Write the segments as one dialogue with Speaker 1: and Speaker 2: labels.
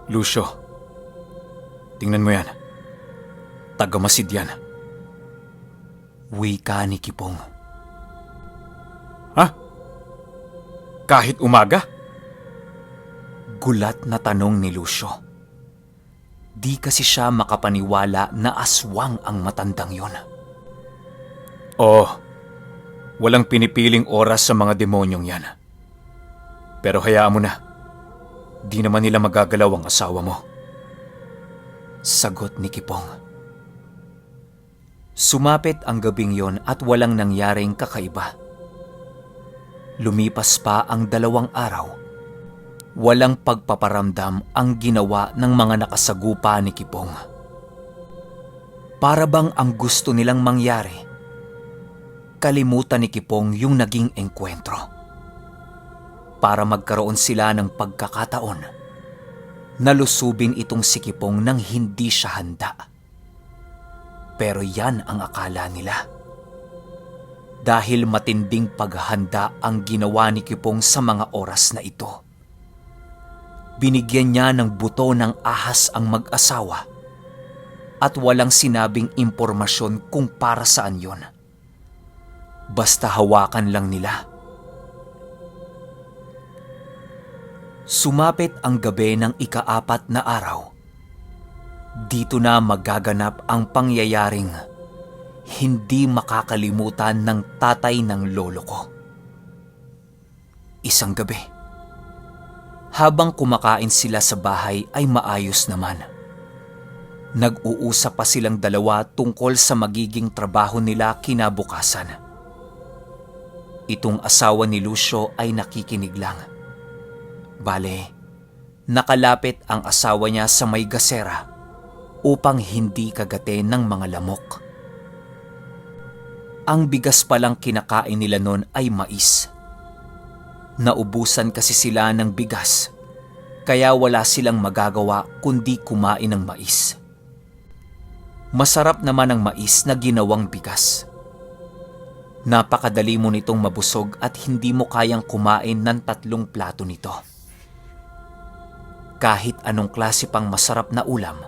Speaker 1: Lucio, tingnan mo yan. Tagamasid yan.
Speaker 2: Wika ni Kipong.
Speaker 1: Ha? Kahit umaga?
Speaker 2: Gulat na tanong ni Lucio. Di kasi siya makapaniwala na aswang ang matandang yon.
Speaker 1: Oo, walang pinipiling oras sa mga demonyong yan. Pero hayaan mo na. Di naman nila magagalaw ang asawa mo.
Speaker 2: Sagot ni Kipong. Sumapit ang gabing yon at walang nangyaring kakaiba. Lumipas pa ang 2 araw. Walang pagpaparamdam ang ginawa ng mga nakasagupa ni Kipong. Para bang ang gusto nilang mangyari, kalimutan ni Kipong yung naging engkwentro. Para magkaroon sila ng pagkakataon, nalusubin itong si Kipong nang hindi siya handa. Pero yan ang akala nila. Dahil matinding paghahanda ang ginawa ni Kipong sa mga oras na ito. Binigyan niya ng buto ng ahas ang mag-asawa at walang sinabing impormasyon kung para saan yon. Basta hawakan lang nila. Sumapit ang gabi ng ika-4 na araw. Dito na magaganap ang pangyayaring hindi makakalimutan ng tatay ng lolo ko. Isang gabi, habang kumakain sila sa bahay ay maayos naman. Nag-uusap pa silang dalawa tungkol sa magiging trabaho nila kinabukasan. Itong asawa ni Lucio ay nakikinig lang. Bale, nakalapit ang asawa niya sa may gasera upang hindi kagatin ng mga lamok. Ang bigas palang kinakain nila noon ay mais. Naubusan kasi sila ng bigas, kaya wala silang magagawa kundi kumain ng mais. Masarap naman ang mais na ginawang bigas. Napakadali mo nitong mabusog at hindi mo kayang kumain ng 3 plato nito. Kahit anong klase pang masarap na ulam,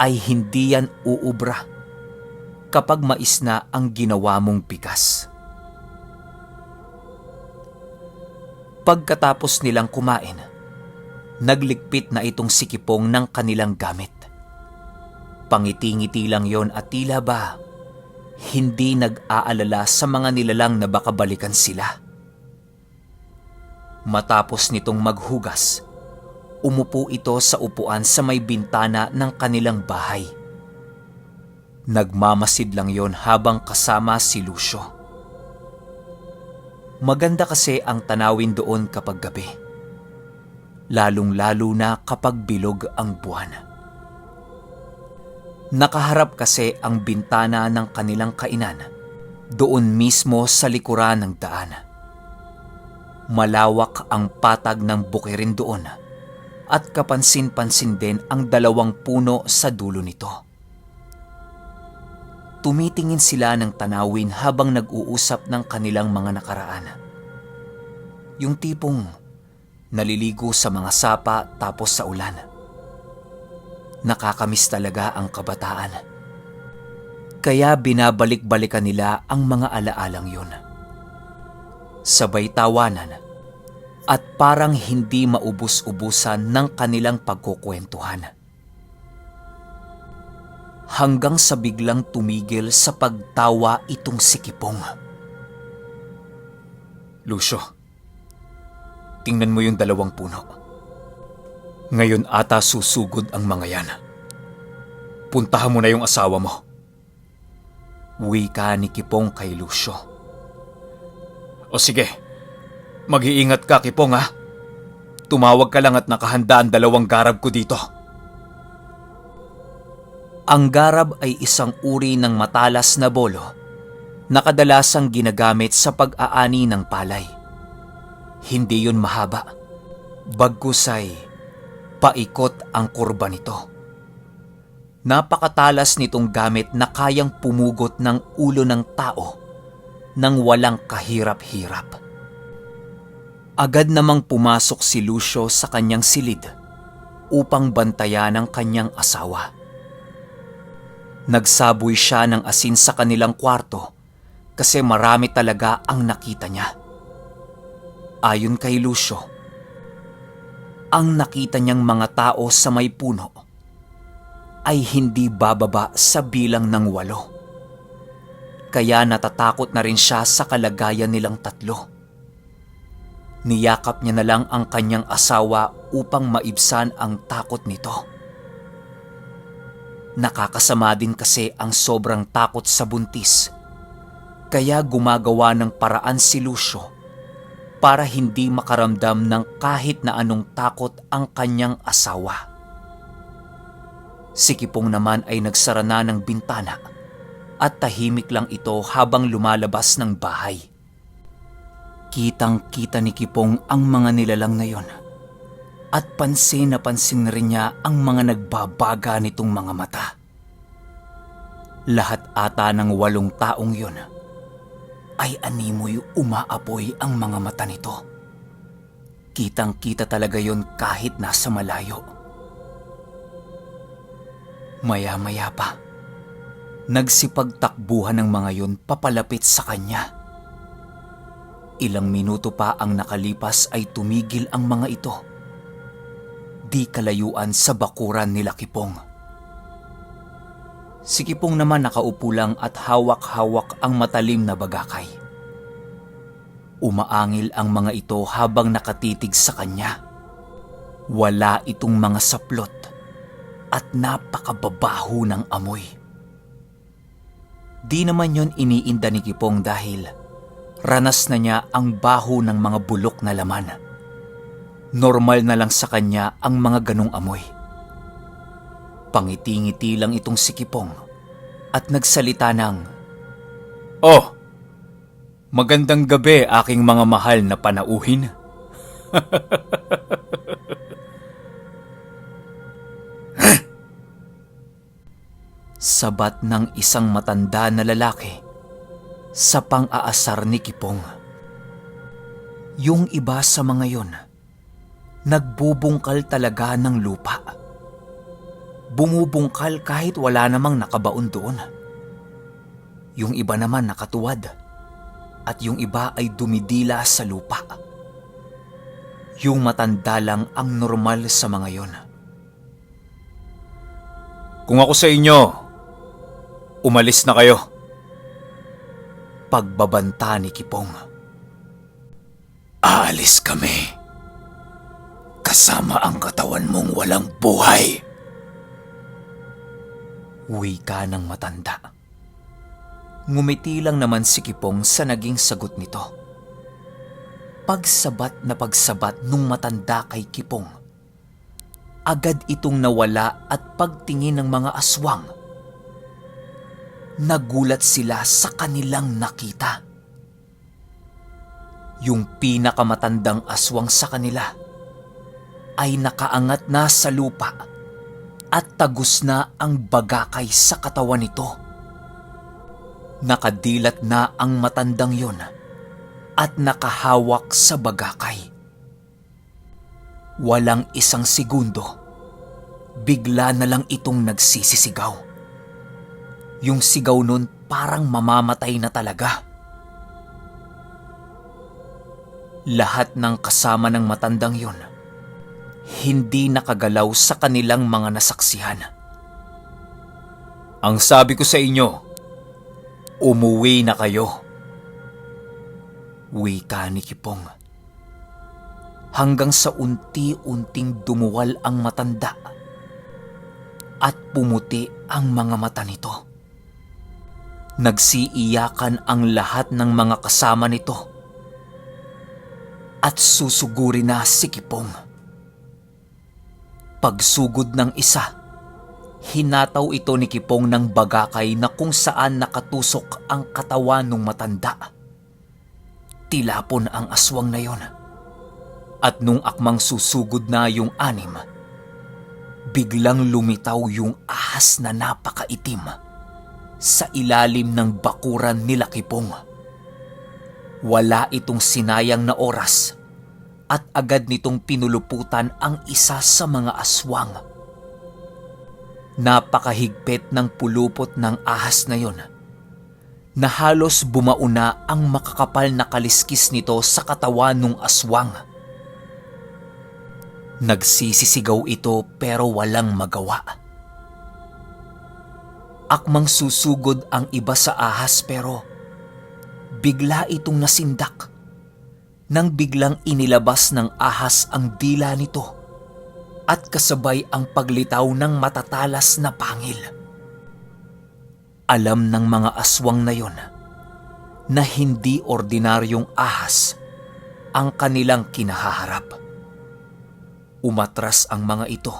Speaker 2: ay hindi yan uubra kapag mais na ang ginawa mong bigas. Pagkatapos nilang kumain, nagligpit na itong si Kipong ng kanilang gamit. Pangiti-ngiti lang yon at tila ba hindi nag-aalala sa mga nilalang na baka balikan sila. Matapos nitong maghugas, umupo ito sa upuan sa may bintana ng kanilang bahay. Nagmamasid lang yon habang kasama si Lucio. Maganda kasi ang tanawin doon kapag gabi. Lalong-lalo na kapag bilog ang buwan. Nakaharap kasi ang bintana ng kanilang kainan doon mismo sa likuran ng daan. Malawak ang patag ng bukirin doon at kapansin-pansin din ang 2 puno sa dulo nito. Tumitingin sila ng tanawin habang nag-uusap ng kanilang mga nakaraan. Yung tipong naliligo sa mga sapa tapos sa ulan. Nakakamiss talaga ang kabataan. Kaya binabalik-balikan nila ang mga alaalang yun. Sabay tawanan at parang hindi maubos-ubusan ng kanilang pagkukwentuhan. Hanggang sa biglang tumigil sa pagtawa itong si Kipong.
Speaker 1: Lucio, tingnan mo yung 2 puno. Ngayon ata susugod ang mga yan. Puntahan mo na yung asawa mo.
Speaker 2: Wika ni Kipong kay Lucio.
Speaker 1: O sige, mag-iingat ka, Kipong, ha? Tumawag ka lang at nakahanda ang 2 garab ko dito.
Speaker 2: Ang garab ay isang uri ng matalas na bolo na kadalasang ginagamit sa pag-aani ng palay. Hindi yun mahaba, bagkus ay paikot ang kurba nito. Napakatalas nitong gamit na kayang pumugot ng ulo ng tao nang walang kahirap-hirap. Agad namang pumasok si Lucio sa kanyang silid upang bantayan ang kanyang asawa. Nagsaboy siya ng asin sa kanilang kwarto kasi marami talaga ang nakita niya. Ayon kay Lucio, ang nakita niyang mga tao sa may puno ay hindi bababa sa bilang ng 8. Kaya natatakot na rin siya sa kalagayan nilang 3. Niyakap niya na lang ang kanyang asawa upang maibsan ang takot nito. Nakakasama din kasi ang sobrang takot sa buntis, kaya gumagawa ng paraan si Lucio para hindi makaramdam ng kahit na anong takot ang kanyang asawa. Si Kipong naman ay nagsara na ng bintana at tahimik lang ito habang lumalabas ng bahay. Kitang-kita ni Kipong ang mga nilalang na yon at pansin na pansin rin niya ang mga nagbabaga nitong mga mata. Lahat ata ng 8 taong yon ay animoy umaapoy ang mga mata nito. Kitang-kita talaga yon kahit nasa malayo. Maya-maya pa, nagsipagtakbuhan ng mga yon papalapit sa kanya. Ilang minuto pa ang nakalipas ay tumigil ang mga ito. Di kalayuan sa bakuran nila Kipong. Si Kipong naman nakaupo lang at hawak-hawak ang matalim na bagakay. Umaangil ang mga ito habang nakatitig sa kanya. Wala itong mga saplot at napakababaho ng amoy. Di naman yon iniinda ni Kipong dahil ranas na niya ang baho ng mga bulok na laman. Normal na lang sa kanya ang mga ganong amoy. Pangiti-ngiti lang itong si Kipong at nagsalita ng,
Speaker 1: "Oh, magandang gabi aking mga mahal na panauhin."
Speaker 2: Sabat ng isang matanda na lalaki sa pang-aasar ni Kipong. Yung iba sa mga yon, nagbubungkal talaga ng lupa. Bumubungkal kahit wala namang nakabaon doon. Yung iba naman nakatuwad at yung iba ay dumidila sa lupa. Yung matanda lang ang normal sa mga yon.
Speaker 1: Kung ako sa inyo, umalis na kayo.
Speaker 2: Pagbabanta ni Kipong.
Speaker 1: Aalis kami. Kasama ang katawan mong walang buhay.
Speaker 2: Wika ng matanda. Ngumiti lang naman si Kipong sa naging sagot nito. Pagsabat na pagsabat nung matanda kay Kipong, agad itong nawala at pagtingin ng mga aswang. Nagulat sila sa kanilang nakita. Yung pinakamatandang aswang sa kanila ay nakaangat na sa lupa at tagos na ang bagakay sa katawan nito. Nakadilat na ang matandang yon at nakahawak sa bagakay. Walang isang segundo, bigla na lang itong nagsisisigaw. Yung sigaw nun parang mamamatay na talaga. Lahat ng kasama ng matandang yon hindi nakagalaw sa kanilang mga nasaksihan.
Speaker 1: Ang sabi ko sa inyo, umuwi na kayo.
Speaker 2: Wika ni Kipong. Hanggang sa unti-unting dumuwal ang matanda at pumuti ang mga mata nito. Nagsiiyakan ang lahat ng mga kasama nito at susuguri na si Kipong. Pagsugod ng isa, hinataw ito ni Kipong ng bagakay na kung saan nakatusok ang katawan ng matanda. Tilapon ang aswang na yon. At nung akmang susugod na yung 6, biglang lumitaw yung ahas na napakaitim sa ilalim ng bakuran nila Kipong. Wala itong sinayang na oras at agad nitong pinuluputan ang isa sa mga aswang. Napakahigpit ng pulupot ng ahas na yon na halos bumauna ang makakapal na kaliskis nito sa katawan ng aswang. Nagsisisigaw ito pero walang magawa. Akmang susugod ang iba sa ahas pero bigla itong nasindak nang biglang inilabas ng ahas ang dila nito at kasabay ang paglitaw ng matatalas na pangil. Alam ng mga aswang na yon na hindi ordinaryong ahas ang kanilang kinahaharap. Umatras ang mga ito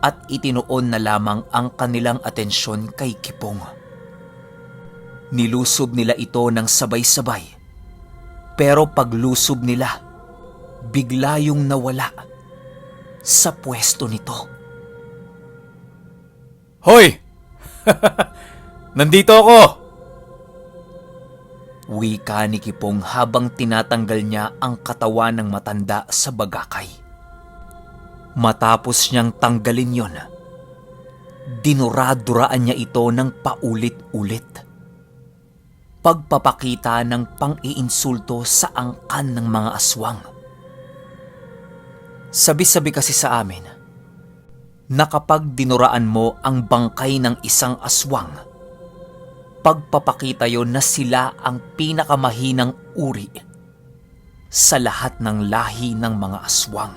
Speaker 2: at itinuon na lamang ang kanilang atensyon kay Kipong. Nilusob nila ito ng sabay-sabay, pero paglusob nila, bigla yung nawala sa pwesto nito.
Speaker 1: Hoy! Nandito ako!
Speaker 2: Wika ni Kipong habang tinatanggal niya ang katawan ng matanda sa bagakay. Matapos niyang tanggalin yon, dinura-duraan niya ito ng paulit-ulit. Pagpapakita ng pang-iinsulto sa angkan ng mga aswang. Sabi-sabi kasi sa amin na kapag dinuraan mo ang bangkay ng isang aswang, pagpapakita yon na sila ang pinakamahinang uri sa lahat ng lahi ng mga aswang.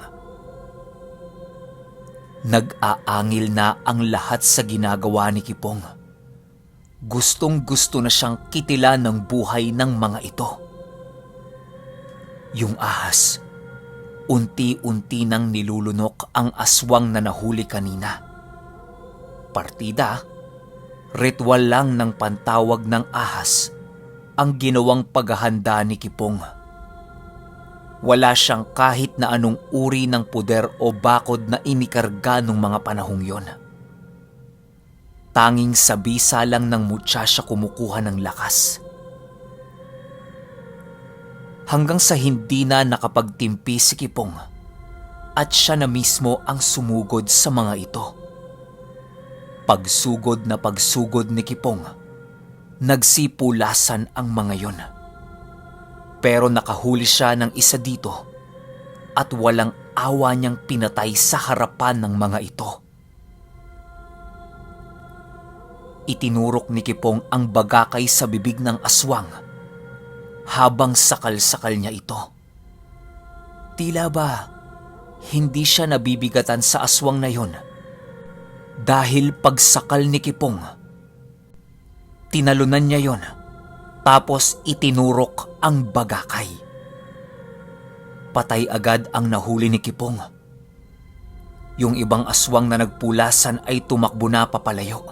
Speaker 2: Nag-aangil na ang lahat sa ginagawa ni Kipong. Gustong-gusto na siyang kitilan ng buhay ng mga ito. Yung ahas, unti-unti nang nilulunok ang aswang na nahuli kanina. Partida, ritual lang ng pantawag ng ahas ang ginawang paghahanda ni Kipong. Wala siyang kahit na anong uri ng puder o bakod na inikarga nung mga panahong yon. Tanging sa bisa lang ng mutya siya kumukuha ng lakas. Hanggang sa hindi na nakapagtimpi si Kipong at siya na mismo ang sumugod sa mga ito. Pagsugod na pagsugod ni Kipong, nagsipulasan ang mga yon. Pero nakahuli siya ng isa dito at walang awa niyang pinatay sa harapan ng mga ito. Itinurok ni Kipong ang bagakay sa bibig ng aswang habang sakal-sakal niya ito. Tila ba hindi siya nabibigatan sa aswang na yon dahil pagsakal ni Kipong, tinalunan niya yon tapos itinurok ang bagakay. Patay agad ang nahuli ni Kipong. Yung ibang aswang na nagpulasan ay tumakbo na papalayo.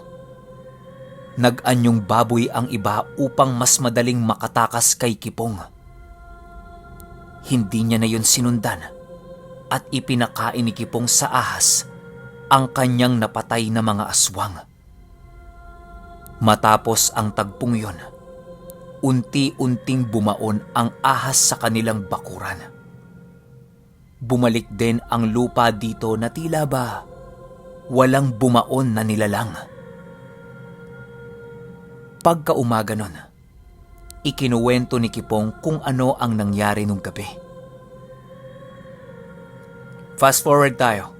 Speaker 2: Nag-anyong baboy ang iba upang mas madaling makatakas kay Kipong. Hindi niya na yun sinundan at ipinakain ni Kipong sa ahas ang kanyang napatay na mga aswang. Matapos ang tagpong yon, unti-unting bumaon ang ahas sa kanilang bakuran. Bumalik din ang lupa dito na tila ba walang bumaon na nilalang. Pagkaumaga nun, ikinuwento ni Kipong kung ano ang nangyari nung gabi. Fast forward tayo.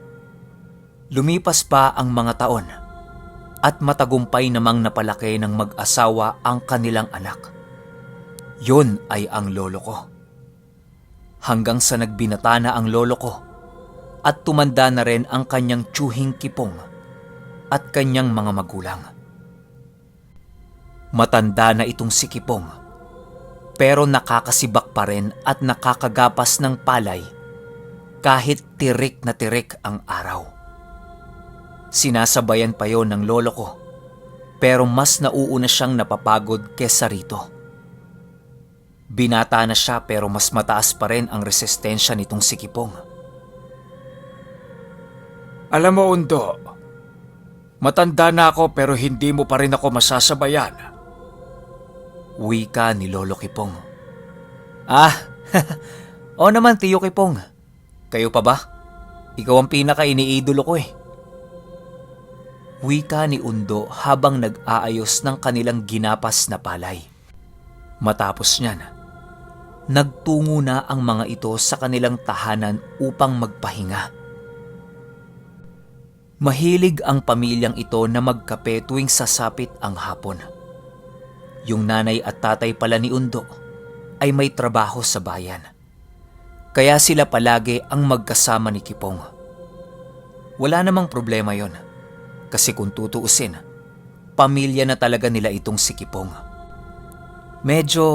Speaker 2: Lumipas pa ang mga taon at matagumpay namang napalaki ng mag-asawa ang kanilang anak. Yun ay ang lolo ko. Hanggang sa nagbinata na ang lolo ko at tumanda na rin ang kanyang tiyuhing Kipong at kanyang mga magulang. Matanda na itong si Kipong pero nakakasibak pa rin at nakakagapas ng palay kahit tirik na tirik ang araw. Sinasabayan pa yon ng lolo ko pero mas nauuna siyang napapagod kesa rito. Binata na siya pero mas mataas pa rin ang resistensya nitong si Kipong.
Speaker 1: Alam mo, Undo, matanda na ako pero hindi mo pa rin ako masasabayan.
Speaker 2: Wika ni Lolo Kipong. Oo naman, Tiyo Kipong. Kayo pa ba? Ikaw ang pinaka-iniidolo ko eh. Wika ni Undo habang nag-aayos ng kanilang ginapas na palay. Matapos niyan, nagtungo na ang mga ito sa kanilang tahanan upang magpahinga. Mahilig ang pamilyang ito na magkape tuwing sasapit ang hapon. Yung nanay at tatay pala ni Undo ay may trabaho sa bayan. Kaya sila palagi ang magkasama ni Kipong. Wala namang problema yon. Kasi kung tutuusin, pamilya na talaga nila itong si Kipong. Medyo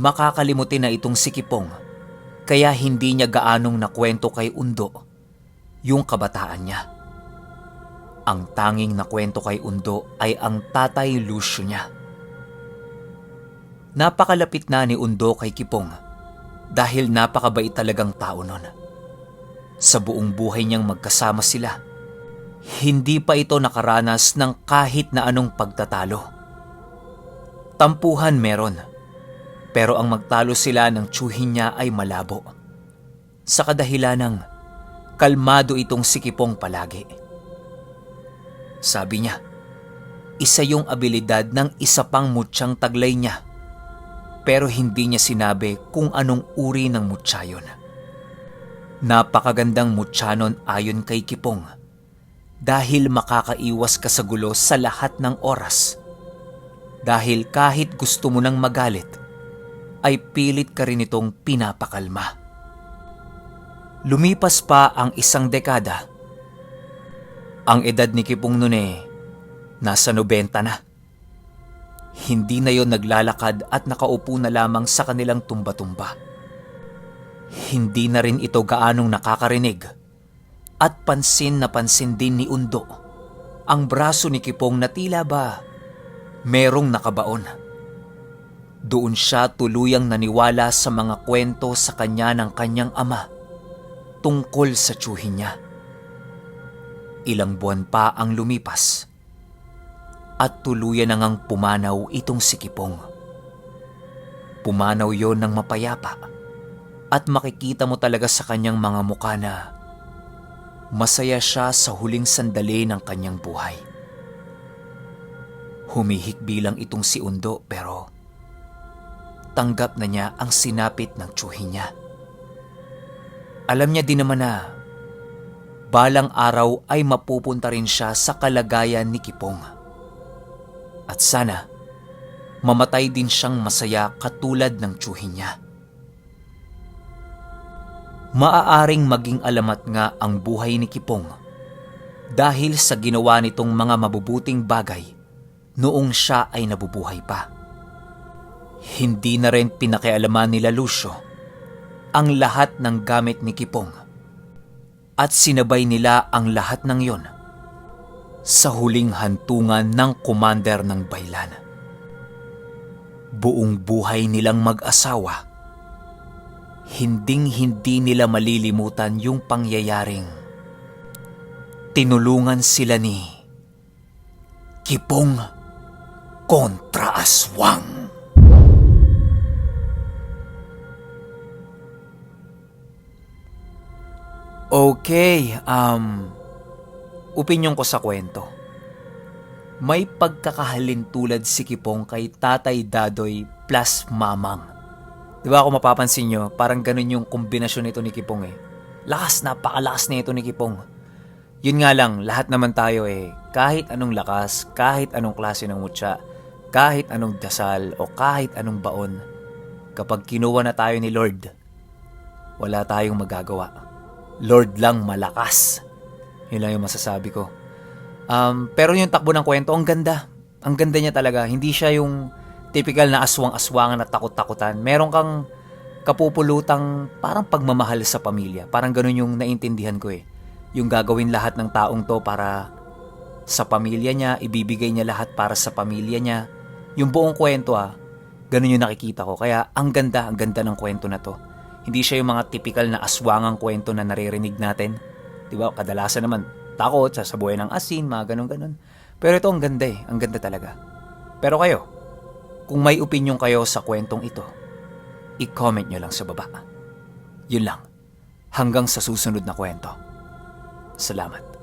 Speaker 2: makakalimutin na itong si Kipong, kaya hindi niya gaanong nakwento kay Undo yung kabataan niya. Ang tanging nakwento kay Undo ay ang tatay Lucio niya. Napakalapit na ni Undo kay Kipong dahil napakabait talagang tao nun. Sa buong buhay niyang magkasama sila, hindi pa ito nakaranas ng kahit na anong pagtatalo. Tampuhan meron, pero ang magtalo sila ng tiyuhin niya ay malabo. Sa kadahilanang kalmado itong si Kipong palagi. Sabi niya, isa yung abilidad ng isa pang mutyang taglay niya, pero hindi niya sinabi kung anong uri ng mutya yun. Napakagandang mutya nun ayon kay Kipong, dahil makakaiwas ka sa gulo sa lahat ng oras. Dahil kahit gusto mo nang magalit, ay pilit ka rin itong pinapakalma. Lumipas pa ang isang dekada. Ang edad ni Kipong noon nasa 90 na. Hindi na yon naglalakad at nakaupo na lamang sa kanilang tumba-tumba. Hindi na rin ito gaanong nakakarinig. At pansin na pansin din ni Undo ang braso ni Kipong na tila ba merong nakabaon. Doon siya tuluyang naniwala sa mga kwento sa kanya ng kanyang ama tungkol sa tiyuhin niya. Ilang buwan pa ang lumipas at tuluyan na ngang pumanaw itong si Kipong. Pumanaw yon ng mapayapa at makikita mo talaga sa kanyang mga mukha na masaya siya sa huling sandali ng kanyang buhay. Humihikbi lang itong si Undo pero tanggap na niya ang sinapit ng tiyuhin niya. Alam niya din naman na balang araw ay mapupunta rin siya sa kalagayan ni Kipong. At sana mamatay din siyang masaya katulad ng tiyuhin niya. Maaaring maging alamat nga ang buhay ni Kipong dahil sa ginawa nitong mga mabubuting bagay noong siya ay nabubuhay pa. Hindi na rin pinakialaman nila Lucio ang lahat ng gamit ni Kipong at sinabay nila ang lahat ng yon sa huling hantungan ng commander ng baylan. Buong buhay nilang mag-asawa, hinding-hindi nila malilimutan yung pangyayaring tinulungan sila ni Kipong kontra aswang. Okay, opinyon ko sa kwento. May pagkakahalin tulad si Kipong kay Tatay Dadoy plus Mamang. Diba kung mapapansin nyo, parang ganun yung kombinasyon nito ni Kipong Lakas, napakalakas na ito ni Kipong. Yun nga lang, lahat naman tayo kahit anong lakas, kahit anong klase ng mutya, kahit anong dasal o kahit anong baon, kapag kinuha na tayo ni Lord, wala tayong magagawa. Lord lang malakas. Yun lang yung masasabi ko. Pero yung takbo ng kwento, ang ganda. Ang ganda niya talaga. Hindi siya yung typical na aswang-aswangan at takot-takutan. Meron kang kapupulutang parang pagmamahal sa pamilya. Parang ganun yung naintindihan ko Yung gagawin lahat ng taong to para sa pamilya niya, ibibigay niya lahat para sa pamilya niya. Yung buong kwento ganun yung nakikita ko. Kaya ang ganda ng kwento na to. Hindi siya yung mga typical na aswangang kwento na naririnig natin. Diba? Kadalasan naman, takot, sasabuhay ng asin, mga ganun-ganun. Pero ito ang ganda ang ganda talaga. Pero kayo, kung may opinion kayo sa kwentong ito, i-comment nyo lang sa baba. Yun lang. Hanggang sa susunod na kwento. Salamat.